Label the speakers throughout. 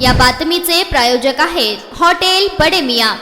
Speaker 1: या बातमीचे प्रायोजक आहेत हॉटेल बडे मियां।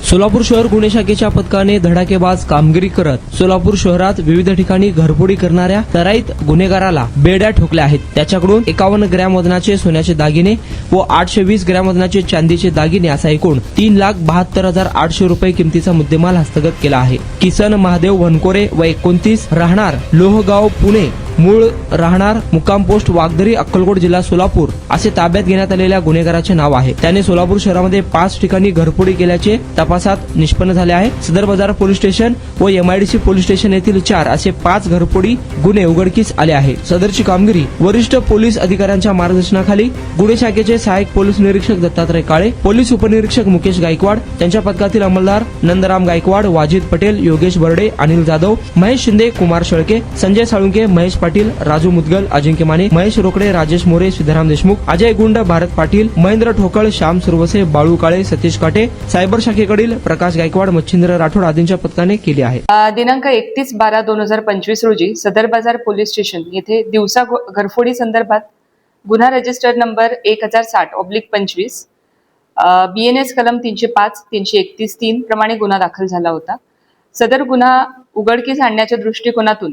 Speaker 2: सोलापूर शहर गुन्हे शाखेच्या पथकाने धडाकेबाज कामगिरी करत सोलापूर शहरात विविध ठिकाणी घरफोडी करणाऱ्या सराईत गुन्हेगाराला बेड्या ठोकल्या आहेत। त्याच्याकडून 51 ग्रॅम वजनाचे सोन्याचे दागिने व 820 ग्रॅम वजनाचे चांदीचे दागिने असा एकूण 3,72,800 रुपये किमतीचा मुद्देमाल हस्तगत केला आहे। किसन महादेव वनकोरे व 29 राहणार लोहगाव पुणे, मूळ राहणार मुक्काम पोस्ट वागदरी अक्कलकोट जिल्हा सोलापूर असे ताब्यात घेण्यात आलेल्या गुन्हेगाराचे नाव आहे। त्याने सोलापूर शहरामध्ये 5 ठिकाणी घरफोडी केल्याचे तपासात निष्पन्न झाले आहे। सदर बाजार पोलीस स्टेशन व MIDC पोलीस स्टेशन येथील 4 असे 5 घरफोडी गुन्हे उघडकीस आले आहे। सदरची कामगिरी वरिष्ठ पोलीस अधिकाऱ्यांच्या मार्गदर्शनाखाली गुन्हे शाखेचे सहाय्यक पोलीस निरीक्षक दत्तात्रय काळे, पोलीस उपनिरीक्षक मुकेश गायकवाड, त्यांच्या पथकातील अंमलदार नंदराम गायकवाड, वाजिद पटेल, योगेश बर्डे, अनिल जाधव, महेश शिंदे, कुमार शेळके, संजय साळुंके, महेश पाटील, राजू मुदगल, अजिंक्य माने, महेश रोकडे, राजेश मोरे, सिद्धराम देशमुख, अजय गुंड, भारत पाटील, महेंद्र ठोकळ, श्याम सुरवसे, बाळू काळे, सतीश काटे, सायबर शाखेकडील प्रकाश गायकवाड, मच्छिंद्र राठोड आदींच्या पथकाने केली आहे।
Speaker 3: दिनांक 31/12/2025 रोजी सदर बाजार पोलीस स्टेशन येथे दिवसा घरफोडी संदर्भात गुन्हा रजिस्टर नंबर 1060/25 BNS कलम 305, 331-3 प्रमाणे गुन्हा दाखल झाला होता। सदर गुन्हा उघडकीस आणण्याच्या दृष्टिकोनातून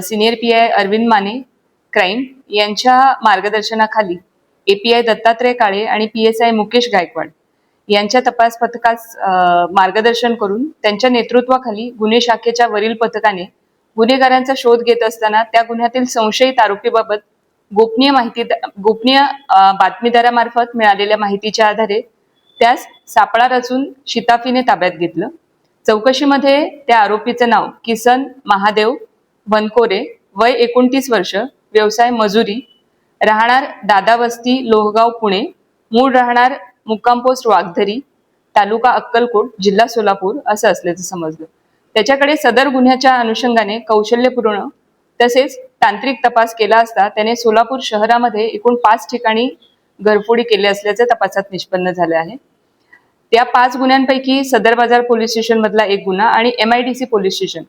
Speaker 3: senior PI Arvind Mane crime यांच्या मार्गदर्शनाखाली API दत्तात्रय काळे आणि PSI मुकेश गायकवाड यांच्या तपास पथकास मार्गदर्शन करून त्यांच्या नेतृत्वाखाली गुन्हे शाखेच्या वरील पथकाने गुन्हेगारांचा शोध घेत असताना त्या गुन्ह्यातील संशयित आरोपीबाबत गोपनीय बातमीदारामार्फत मिळालेल्या माहितीच्या आधारे त्यास सापळा रचून शिताफीने ताब्यात घेतलं। चौकशीमध्ये त्या आरोपीचं नाव किसन महादेव वनकोरे, वय 29 वर्ष, व्यवसाय मजुरी, राहणार दादा वस्ती लोहगाव पुणे, मूळ राहणार मुक्काम पोस्ट वागदरी, तालुका अक्कलकोट, जिल्हा सोलापूर असं असल्याचं समजलं। त्याच्याकडे सदर गुन्ह्याच्या अनुषंगाने कौशल्यपूर्ण तसेच तांत्रिक तपास केला असता त्याने सोलापूर शहरामध्ये एकूण 5 ठिकाणी घरफोडी केली असल्याचे तपासात निष्पन्न झाले आहे। त्या 5 गुन्ह्यांपैकी सदर बाजार पोलीस स्टेशन मधला 1 गुन्हा आणि MIDC पोलीस स्टेशन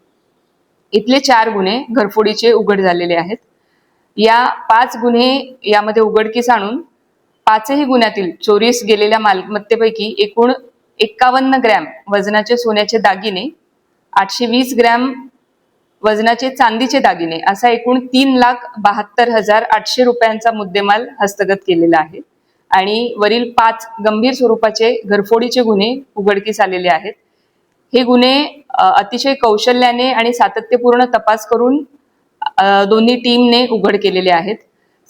Speaker 3: इथले 4 गुन्हे घरफोडीचे उघड झालेले आहेत। या 5 गुन्हे यामध्ये उघडकीस आणून 5ही गुन्ह्यातील चोरीस गेलेल्या मालमत्तेपैकी एकूण 51 ग्रॅम वजनाचे सोन्याचे दागिने, 820 ग्रॅम वजनाचे चांदीचे दागिने असा एकूण 3,72,800 रुपयांचा मुद्देमाल हस्तगत केलेला आहे आणि वरील 5 गंभीर स्वरूपाचे घरफोडीचे गुन्हे उघडकीस आलेले आहेत। हे गुन्हे अतिशय कौशल्याने आणि सातत्यपूर्ण तपास करून दोन्ही टीमने उघड केलेले आहेत।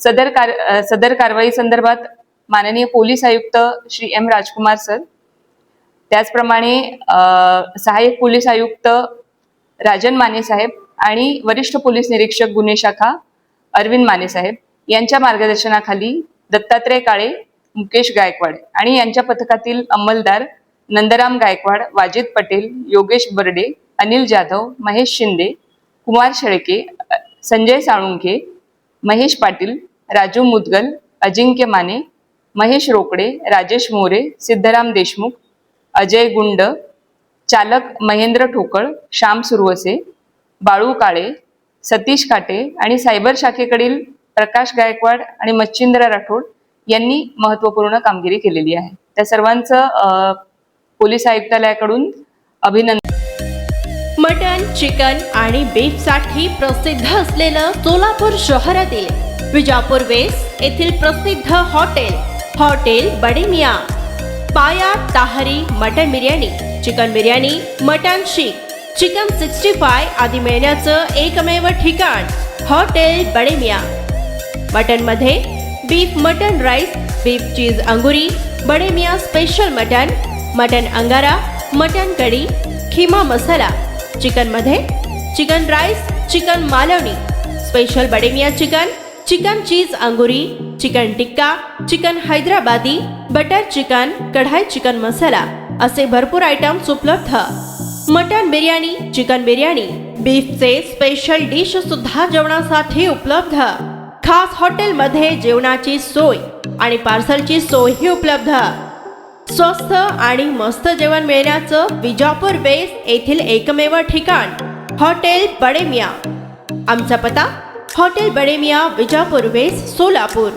Speaker 3: सदर कारवाई संदर्भात माननीय पोलीस आयुक्त श्री M राजकुमार सर, त्याचप्रमाणे सहाय्यक पोलीस आयुक्त राजन माने साहेब आणि वरिष्ठ पोलीस निरीक्षक गुन्हे शाखा अरविंद माने साहेब यांच्या मार्गदर्शनाखाली दत्तात्रय काळे, मुकेश गायकवाड आणि यांच्या पथकातील अंमलदार नंदराम गायकवाड, वाजिद पटेल, योगेश बर्डे, अनिल जाधव, महेश शिंदे, कुमार शेळके, संजय साळुंके, महेश पाटील, राजू मुदगल, अजिंक्य माने, महेश रोकडे, राजेश मोरे, सिद्धराम देशमुख, अजय गुंड, चालक महेंद्र ठोकळ, श्याम सुरवसे, बाळू काळे, सतीश काटे आणि सायबर शाखेकडील प्रकाश गायकवाड आणि मच्छिंद्र राठोड यांनी महत्त्वपूर्ण कामगिरी केलेली आहे। त्या सर्वांचं पोलीस आयुक्तालयाकडून अभिनंदन।
Speaker 4: मटन, चिकन आणि बीफ साठी प्रसिद्ध असलेलं सोलापूर शहरातील विजापूर वेस्ट येथील प्रसिद्ध hotel Bade Miyan, paya tahri mutton biryani, chicken biryani, mutton seekh, chicken 65 आदी मिळण्याचं एकमेव ठिकाण हॉटेल बडे मियां। मटन मध्ये beef mutton rice, beef cheese angoori, Bade Miyan special mutton angara, mutton kadhi, keema masala, chicken मध्ये chicken rice, chicken Malvani, special Bade Miyan chicken cheese angoori, chicken tikka, chicken Hyderabadi, butter chicken, kadai chicken masala असे भरपूर आयटम्स उपलब्ध। मटन बिर्याणी, चिकन बिर्याणी, बीफचे स्पेशल डिश सुद्धा जेवणासाठी उपलब्ध। खास हॉटेलमध्ये जेवणाची सोय आणि पार्सलची सोयही उपलब्ध। स्वस्त आणि मस्त जेवण मिळण्याचं विजापूर वेस्ट येथील एकमेव ठिकाण हॉटेल बडे मियां। आमचा पत्ता हॉटेल बडे मियां, विजापूर वेस्ट, सोलापूर।